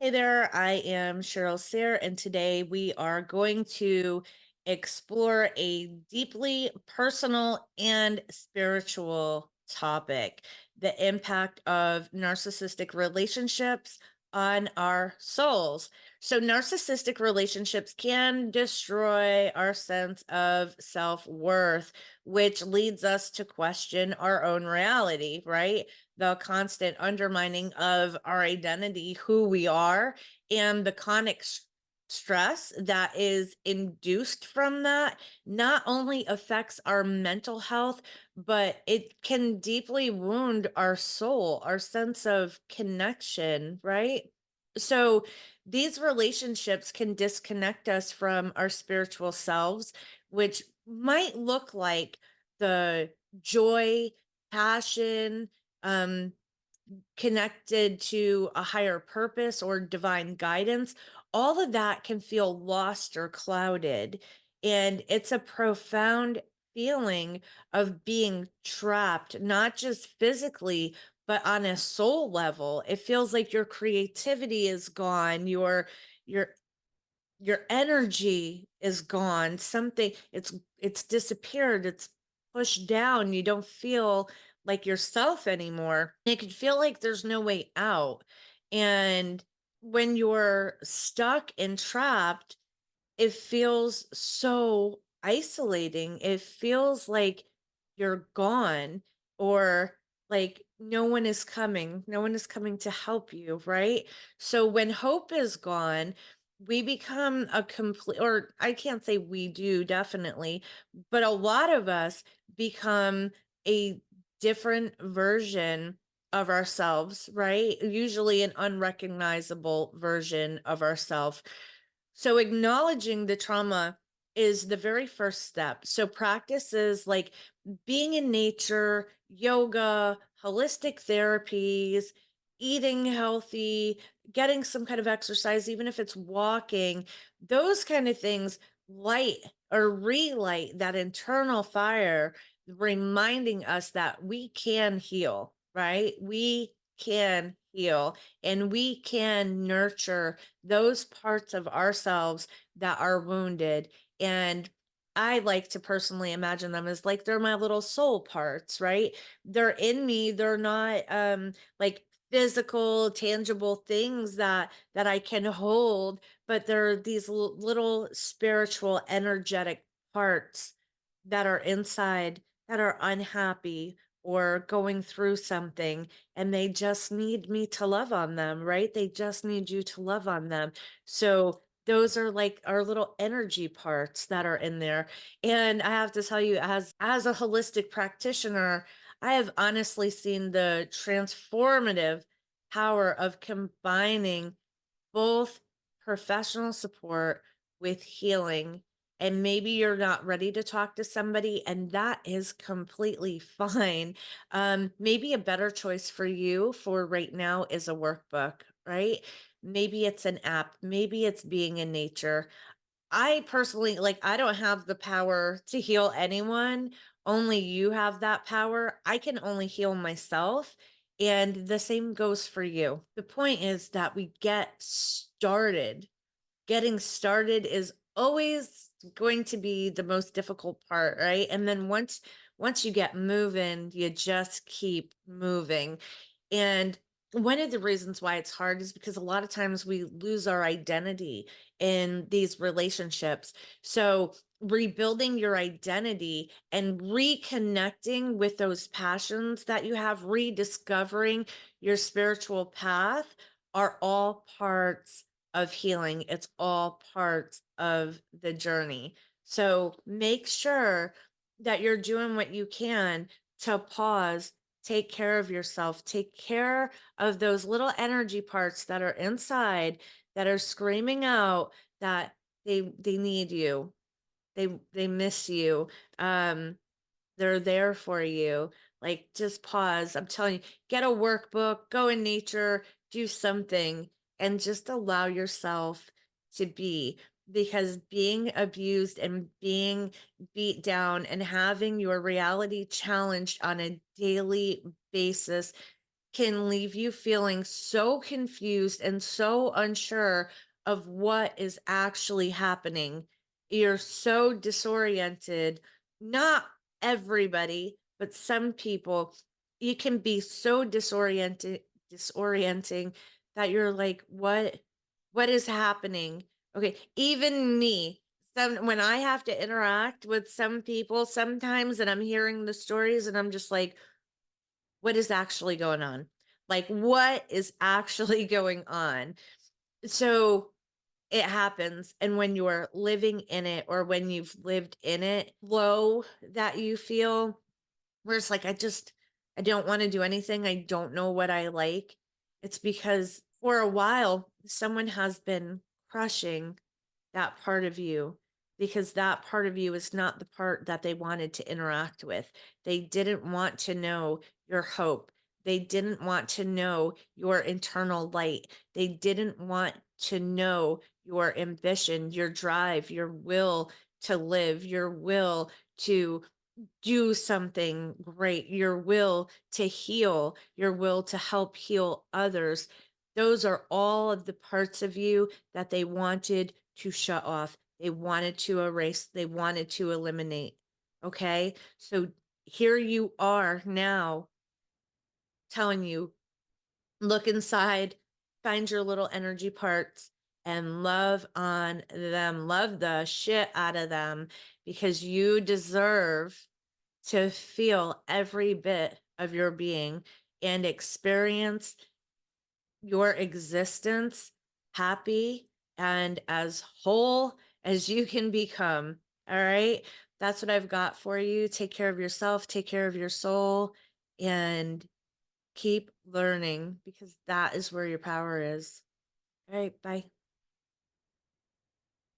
Hey there, I am Cheryl Sayre, and today we are going to explore a deeply personal and spiritual topic: the impact of narcissistic relationships on our souls. So, narcissistic relationships can destroy our sense of self worth, which leads us to question our own reality, right? The constant undermining of our identity, who we are, and the chronic stress that is induced from that not only affects our mental health, but it can deeply wound our soul, our sense of connection, right? So these relationships can disconnect us from our spiritual selves, which might look like the joy, passion, um, connected to a higher purpose or divine guidance. All of that can feel lost or clouded. And it's a profound feeling of being trapped, not just physically, but on a soul level. It feels like your creativity is gone, your your energy is gone. Something it's disappeared, it's pushed down. You don't feel like yourself anymore. It can feel like there's no way out. And when you're stuck and trapped, it feels so isolating. It feels like you're gone, or like no one is coming. No one is coming to help you, right? So when hope is gone, we become a complete, or I can't say we do, definitely, but a lot of us become a different version of ourselves, right? Usually an unrecognizable version of ourselves. So acknowledging the trauma is the very first step. So practices like being in nature, yoga, holistic therapies, eating healthy, getting some kind of exercise, even if it's walking, those kind of things light or relight that internal fire, reminding us that we can heal, right? We can heal, and we can nurture those parts of ourselves that are wounded. And I like to personally imagine them as like they're my little soul parts, right? They're in me. They're not like physical, tangible things that I can hold, but they're these little spiritual, energetic parts that are inside that are unhappy or going through something, and they just need me to love on them, right? They just need you to love on them. So those are like our little energy parts that are in there. And I have to tell you, as a holistic practitioner, I have honestly seen the transformative power of combining both professional support with healing. And maybe you're not ready to talk to somebody, and that is completely fine. Maybe a better choice for you for right now is a workbook, right? Maybe it's an app, maybe it's being in nature. I personally, like, I don't have the power to heal anyone. Only you have that power. I can only heal myself. And the same goes for you. The point is that we get started. Getting started is always going to be the most difficult part, right? And then once you get moving, you just keep moving. And one of the reasons why it's hard is because a lot of times we lose our identity in these relationships. So, rebuilding your identity and reconnecting with those passions that you have, rediscovering your spiritual path are all parts of healing. It's all parts of the journey. So, make sure that you're doing what you can to pause, take care of yourself, take care of those little energy parts that are inside that are screaming out that they need you. They miss you. Um they're there for you. Like, just pause. I'm telling you, get a workbook, go in nature, do something, and just allow yourself to be. Because being abused and being beat down and having your reality challenged on a daily basis can leave you feeling so confused and so unsure of what is actually happening. You're so disoriented. Not everybody, but some people, you can be so disorienting that you're like, what is happening? Okay, even me, when I have to interact with some people sometimes and I'm hearing the stories and I'm just like, what is actually going on? Like, what is actually going on? So it happens. And when you're living in it or when you've lived in it, low that you feel, where it's like, I don't want to do anything. I don't know what I like. It's because for a while, someone has been crushing that part of you because that part of you is not the part that they wanted to interact with. They didn't want to know your hope. They didn't want to know your internal light. They didn't want to know your ambition, your drive, your will to live, your will to do something great, your will to heal, your will to help heal others. Those are all of the parts of you that they wanted to shut off. They wanted to erase, they wanted to eliminate. Okay. So here you are now telling you, look inside, find your little energy parts and love on them, love the shit out of them because you deserve to feel every bit of your being and experience your existence happy and as whole as you can become. All right. That's what I've got for you. Take care of yourself, take care of your soul, and keep learning because that is where your power is. All right. Bye.